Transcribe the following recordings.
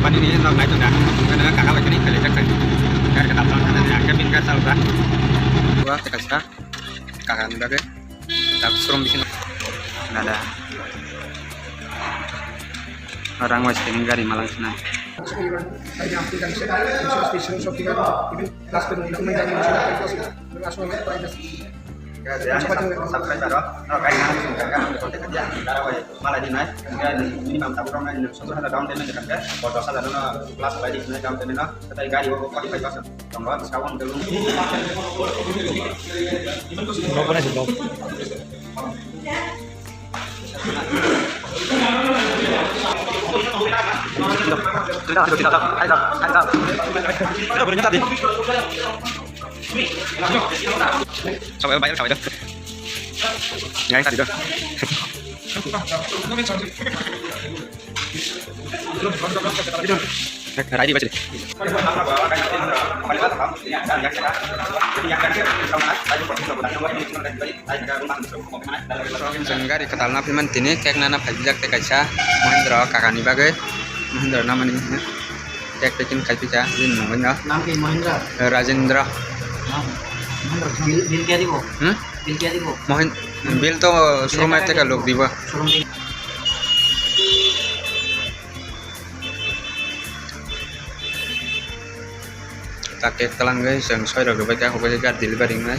company ini nok naik tengah karena kakak lagi nih kali kan kan kata tahun kan ada cabin kan salah gua kasih kakak nih bagai tak suruh bikin ada orang west ini gari malang sana sampai taruh kayak malah di naik minimum tahu orang lain suatu ada down payment kan kalau dosa lalu kelas lagi di down payment ketika gari bawa 45% tambah discount belum berapa nih belum tidak tadi sampai bayar sampai dah nggak tadi dah hari ini baca deh Senggari ketal napi mantini kayak nana pajak tekasa Mahendra kakak nih bagai Mahendra namanya kayak bikin kayak bisa ini namanya नाम Mahindra Rajendra bill bill क्या दी वो बिल क्या दी वो Mohin bill to showroom ate ka log diba showroom bill take talang guys yang soy rog ba ka ko ga delivery ngai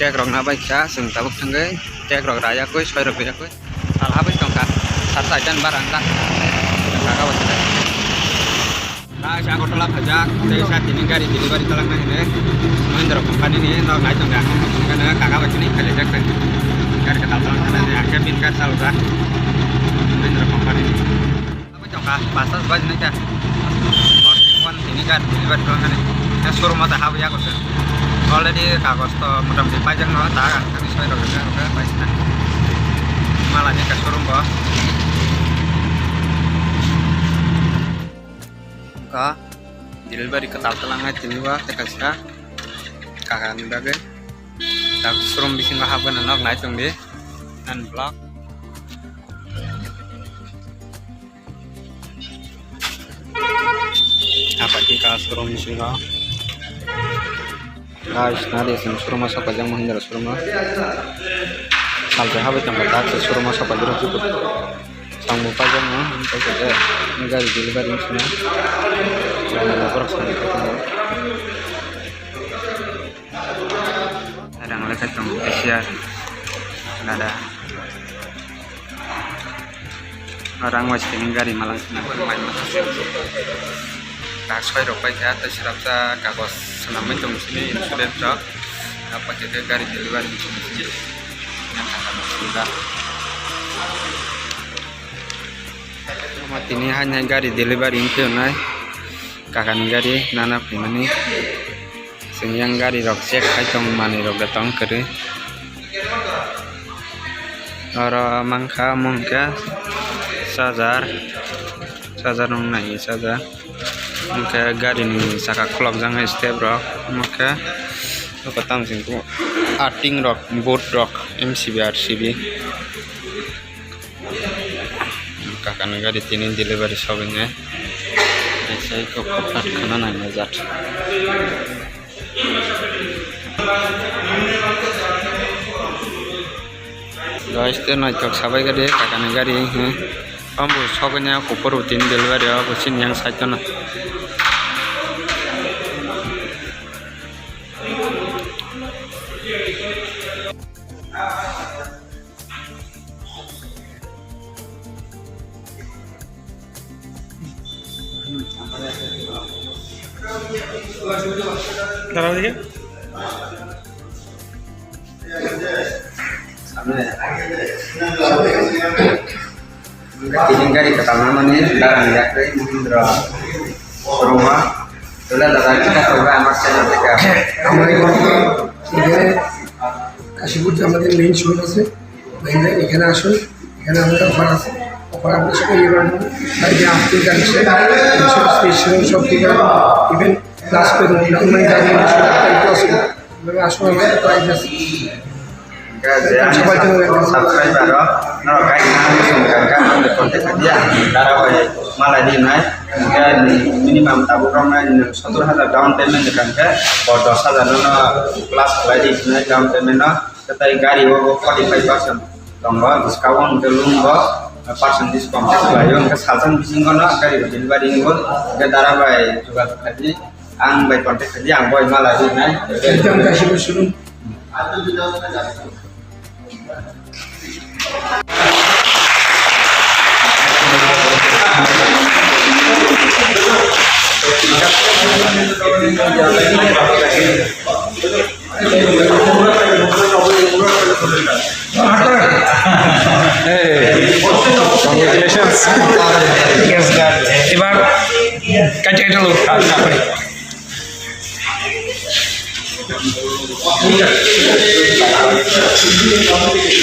cek rong na baik ya sung tabuk tanggai cek rong raya kuy soy rog ya kuy al habis tong ka sarta dan barang kan kakak wasida nah saya kotola pajak dari saat ini gari delivery talang na ini Mahendra company ini nok naik tong karena kakak wasini kali jak kan gari ketal talang kana ya cabin kan salah Mahendra company ini apa tong ka pasas baj na ka ini kan delivery talang kana ya suruh mata hawa ya kok already kagus to mudah-mudahan pajang no tak kan sesuai dengan udah baik malah nih ke showroom bos ka delivery ketal telangnya jeniwa tekasya kakak nih bagai tak showroom bikin mahaban anak naik dong deh dan blog apa sih ka showroom bikin guys nadi sen suruh masuk aja Mahendra suruh masuk sampai habis yang berkat suruh masuk aja cukup sanggup aja mah untuk aja enggak delivery semua jangan lapor sama ketemu ada ngelihat dong Asia ada orang west ini gari malang sana bermain masuk tak sesuai ropai ya terserapsa kagos senamnya dong sini insiden truk dapat jadi gari delivery di sini yang akan sudah ini hanya gari delivery itu naik kakak gari nana pimani yang gari rok cek kacang mani rok datang kere orang mangka mungkin sajar nong naik sajar maka gari ni saka klok jangan step rock maka apa tang singku arting rock boat rock MCB RCB maka kan gari tini delivery shopnya saya ke kopat kanan aja jat guys itu naik sabai gade kakak gari kamu shopnya koper rutin delivery apa sih yang satu nah Taruh lagi. Ini gari ketal nama nih barang ya dari Mahendra rumah Dulu datang kita coba আমার চ্যানেল থেকে আমরা এখানে কাশীপুর যে আমাদের main showroom আছে এখানে আসুন, এখানে আমাদের অফার আছে। orang bisa ibarat lagi aktif dan spesial সব থেকে ইভেন ক্লাস করে অনলাইন জানি sudah আসলে প্রাইস আছে subscriber đó nó là cái các konten dia darah boleh malah di naik kan minimum tabu ramai 100,000 down payment kan ke bodoh saja nó plus lagi naik down payment nó ketai gari wo 45% tonggo discount belum go persen diskon lah yang ke salsan bising kono gari delivery ngol ke darah boleh juga tadi ang baik konten dia ang boy malah di naik jangan kasih bersuruh Congratulations. Yes, God. এবার কাটে কাটে লোক তারপরে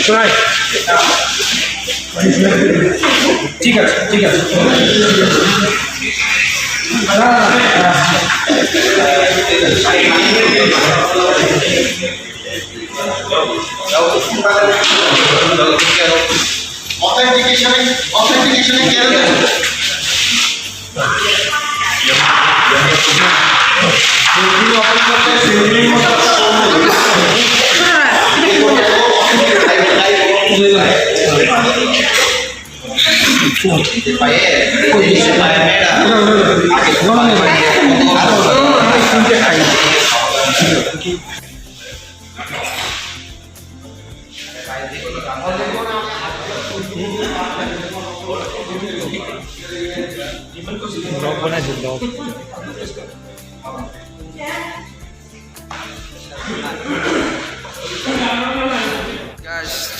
শোনাই ঠিক আছে ঠিক আছে ऑथेंटिकेशन क्या है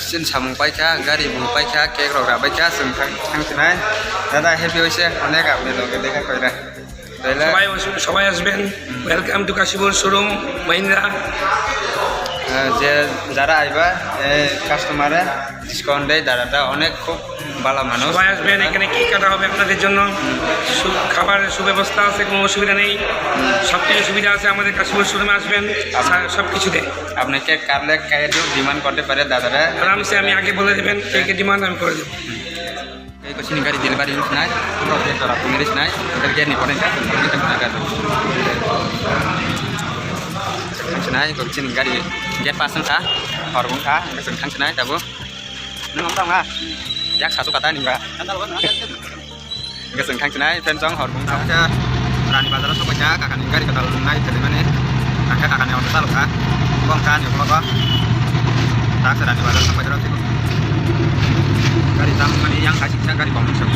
xin chào mừng quay cha gari mừng quay cha kek rồi gặp quay cha sừng thang thế này দাদা হ্যাপি হয়েছে অনেক আপনি লোকে দেখা করে তাইলে সবাই আসবেন ওয়েলকাম টু কাশীপুর শোরুম মহিন্দ্রা যে যারা আইবা কাস্টমারে ডিসকাউন্ট দেয় দাদাটা অনেক খুব ভালো মানুষ সবাই আসবেন এখানে কেক কাটা হবে আপনাদের জন্য খাবারের সুব্যবস্থা আছে কোনো অসুবিধা নেই সব কিছু সুবিধা আছে আমাদের কাশীপুর শোরুমে আসবেন সব কিছুতে আপনি কেক কাটলে কেকের ডিমান্ড করতে পারে দাদারা আরামসে আমি আগে বলে দেবেন কেকের ডিমান্ড আমি করে দেবো এই কোচিং গাড়ি ডেলিভারি নাই তোরা পুলিশ নাই ওদেরকে নিয়ে পড়েন Senai kau cina gari get pasan kah, hormon kah, keseng kang senai tahu, nung tong kah, yak satu kata nih mbak, keseng kang senai, pencong hormon kah, aja, rani bazar sok aja, kakak nih gari kenal senai dari mana, kakaknya orang besar kah, bang kan, yuk apa, tak serani bazar sok aja roti, gari tamu mana yang kasih kita gari bang sok,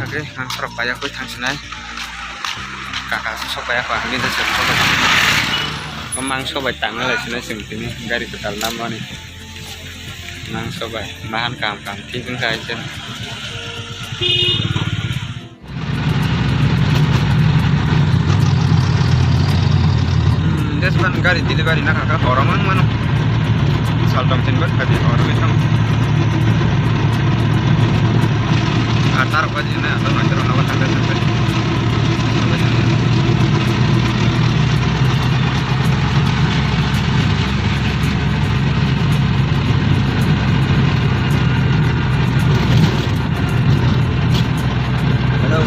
oke, serap bayar kau kang senai. Kakak supaya apa ini tuh coba memang coba tangan lah sini sini dari total nama nih memang coba bahan kam tinggal saja des ban gari delivery nak kakak orang mana saltam cenbar kadi orang itu atar apa sih nih atau nanti orang awal ada sampai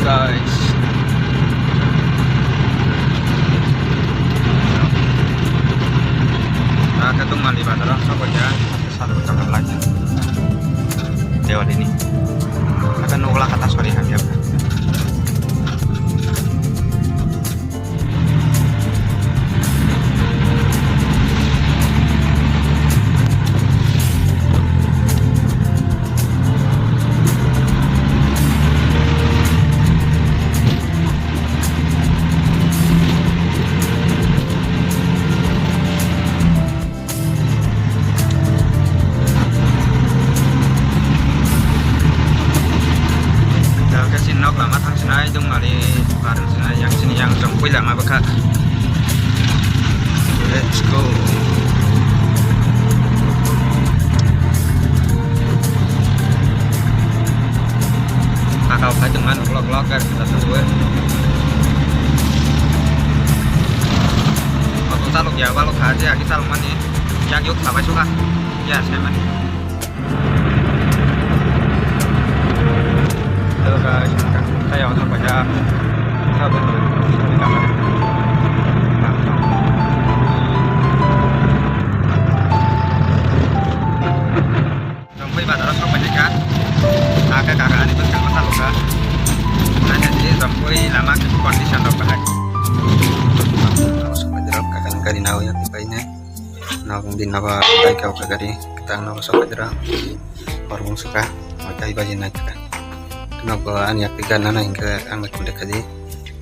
guys nah ketung mali badara sobatnya satu cakap lagi lewat ini akan nunggulah kata sorry ya lama thang senai dong mari bareng senai yang sini yang jongkoi lama baka let's go man vlog kan kita tunggu waktu saluk ya kalau aja kita saluk man nih yang yuk sampai suka ya saya man halo guys saya untuk baca sahabat di kamar sampai pada rasa banyak kan kakak itu kan masalah luka hanya jadi sampai lama kondisi atau bahan langsung berderap kakak kali nawa yang tiba ini nawa di nawa baik kau kagari kita nawa sampai derap warung suka maka ibajin naik kan kenapa aniak tiga nana hingga angkat kuda kadi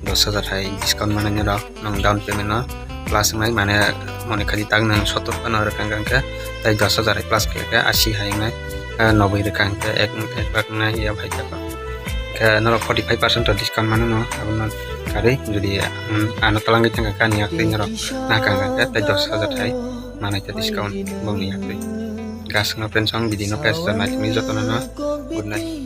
10,000 hai diskon mana nyerah nang down payment no plus mai mana mone kadi tang nang 70 pana rakang ka tai 10,000 plus ke 80 hai mai 90 rakang ka ek bak na ya bhai ka ka no 45% diskon mana no abun kare jadi anu talang kita kan niak ti nyerah nah kang ka tai 10,000 hai mana ka diskon bau niak ti gas ngapen song bidino pes dan macam itu good night